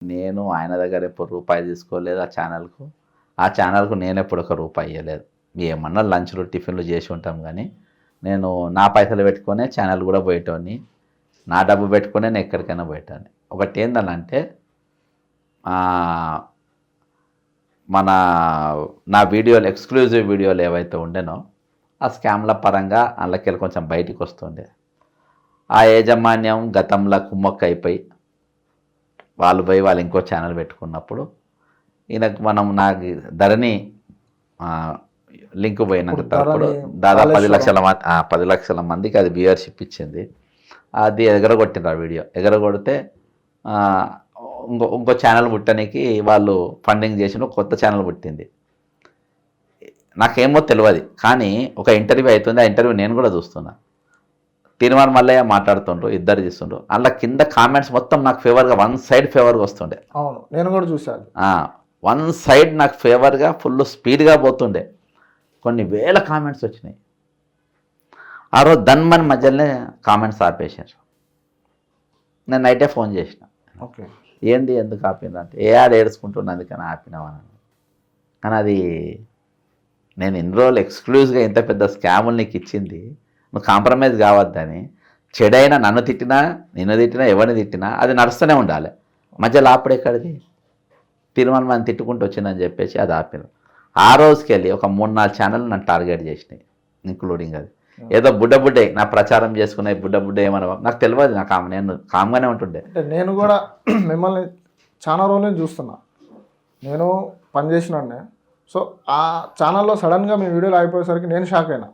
నేను ఆయన దగ్గర ఎప్పుడు రూపాయి తీసుకోలేదు ఆ ఛానల్కు నేను ఎప్పుడు ఒక రూపాయి ఇవ్వలేదు. ఏమన్నా లంచ్లు టిఫిన్లు చేసి ఉంటాం కానీ నేను నా పైసలు పెట్టుకునే ఛానల్ కూడా పోయేటోని, నా డబ్బు పెట్టుకునే నేను ఎక్కడికైనా పోయేటోని. ఒకటి ఏంటంటే మన నా వీడియోలు ఎక్స్క్లూజివ్ వీడియోలు ఏవైతే ఉండేనో ఆ స్కామ్ల పరంగా అందులోకెళ్ళి కొంచెం బయటికి వస్తుండే. ఆ యాజమాన్యం గతంలో కుమ్మక్క అయిపోయి వాళ్ళు పోయి వాళ్ళు ఇంకో ఛానల్ పెట్టుకున్నప్పుడు ఈయనకు నాకు ధరణి లింక్ పోయినాక తరపుడు దాదాపు 10 లక్షల మందికి అది వ్యూవర్షిప్ ఇచ్చింది. అది ఎగరగొట్టిండ్రు. ఆ వీడియో ఎగరగొడితే ఇంకో ఛానల్ పుట్టడానికి వాళ్ళు ఫండింగ్ చేసిన కొత్త ఛానల్ పుట్టింది. నాకేమో తెలియదు కానీ ఒక ఇంటర్వ్యూ అవుతుంది. ఆ ఇంటర్వ్యూ నేను కూడా చూస్తున్నా. తీర్మానం మల్లయ్య మాట్లాడుతుండ్రు, ఇద్దరు తీస్తుండ్రు. అందులో కింద కామెంట్స్ మొత్తం నాకు ఫేవర్గా వన్ సైడ్ ఫేవర్గా వస్తుండే. అవును, నేను కూడా చూశాను. వన్ సైడ్ నాకు ఫేవర్గా ఫుల్ స్పీడ్గా పోతుండే. కొన్ని వేల కామెంట్స్ వచ్చినాయి. ఆ రోజు ధన్మన్ మధ్యలోనే కామెంట్స్ ఆపేశారు. నేను నైటే ఫోన్ చేసిన, ఓకే ఏంది ఎందుకు ఆపిన అంటే ఆడ ఏడుచుకుంటున్నా అందుకని ఆపినామని. కానీ అది నేను ఇన్ని రోజులు ఎక్స్క్లూజివ్గా ఇంత పెద్ద స్కాములు నీకు ఇచ్చింది, నువ్వు కాంప్రమైజ్ కావద్దని. చెడైనా నన్ను తిట్టినా నిన్ను తిట్టినా ఎవరిని తిట్టినా అది నడుస్తూనే ఉండాలి. మధ్యలో ఆపుడు ఎక్కడిది? తిరుమల మంది తిట్టుకుంటూ వచ్చిందని చెప్పేసి అది ఆపిన. ఆ రోజుకి వెళ్ళి ఒక 3-4 ఛానల్ నన్ను టార్గెట్ చేసినాయి, ఇంక్లూడింగ్ అది. ఏదో బుడ్డే నా ప్రచారం చేసుకునే బుడ్డ ఏమన్నా నాకు తెలియదు. నేను కామ్గానే ఉంటుండే. అంటే నేను కూడా మిమ్మల్ని చాలా రోజులు చూస్తున్నా. నేను పనిచేసినాన్నే. సో ఆ ఛానల్లో సడన్గా మీ వీడియోలు అయిపోయేసరికి నేను షాక్ అయినా.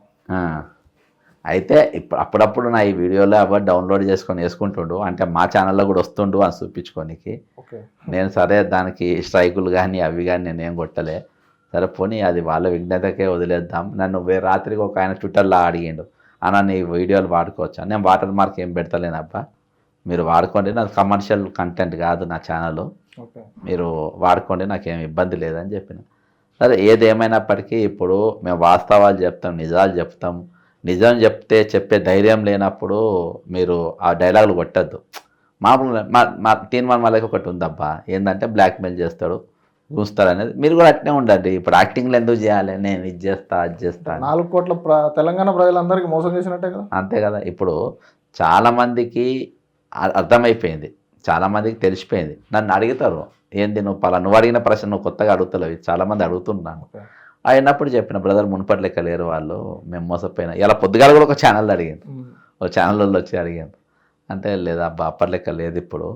అయితే అప్పుడప్పుడు నా ఈ వీడియోలో అవి డౌన్లోడ్ చేసుకొని వేసుకుంటుండు. అంటే మా ఛానల్లో కూడా వస్తుండు అని చూపించుకోనికి. ఓకే, నేను సరే దానికి స్ట్రైకులు కానీ అవి కానీ నేనేం కొట్టలే. సరే పోనీ అది వాళ్ళ విజ్ఞతకే వదిలేద్దాం. నన్ను రాత్రికి ఒక ఆయన ట్విట్టర్లో అడిగిండు, అన్న నీ వీడియోలు వాడుకోవచ్చా? నేను వాటర్ మార్క్ ఏం పెడతలేనబ్బా, మీరు వాడుకోండి, నాకు కమర్షియల్ కంటెంట్ కాదు నా ఛానల్, మీరు వాడుకోండి, నాకేం ఇబ్బంది లేదని చెప్పిన. సరే ఏదేమైనప్పటికీ ఇప్పుడు మేము వాస్తవాలు చెప్తాం, నిజాలు చెప్తాం. నిజం చెప్పే ధైర్యం లేనప్పుడు మీరు ఆ డైలాగులు కొట్టద్దు. మామూలుగా మా తీర్మానం వాళ్ళకి ఒకటి ఉందబ్బా, ఏంటంటే బ్లాక్మెయిల్ చేస్తాడు, చూస్తారు అనేది. మీరు కూడా అట్నే ఉండండి. ఇప్పుడు యాక్టింగ్లో ఎందుకు చేయాలి? నేను ఇది చేస్తా అది చేస్తా. 4 కోట్ల తెలంగాణ ప్రజలందరికీ మోసం చేసినట్టే కదా. అంతే కదా. ఇప్పుడు చాలామందికి అర్థమైపోయింది, చాలామందికి తెలిసిపోయింది. నన్ను అడుగుతారు, ఏంది నువ్వు అడిగిన ప్రశ్న నువ్వు కొత్తగా అడుగుతలేవు, చాలామంది అడుగుతున్నాను. అయినప్పుడు చెప్పిన బ్రదర్ మునుపటి లెక్క లేరు వాళ్ళు, మేము మోసపోయినా. ఇలా పొద్దుగాల కూడా ఒక ఛానల్ అడిగింది, ఒక ఛానల్లో వచ్చి అడిగాను. అంటే లేదా అబ్బా అప్పటి లెక్క లేదు ఇప్పుడు,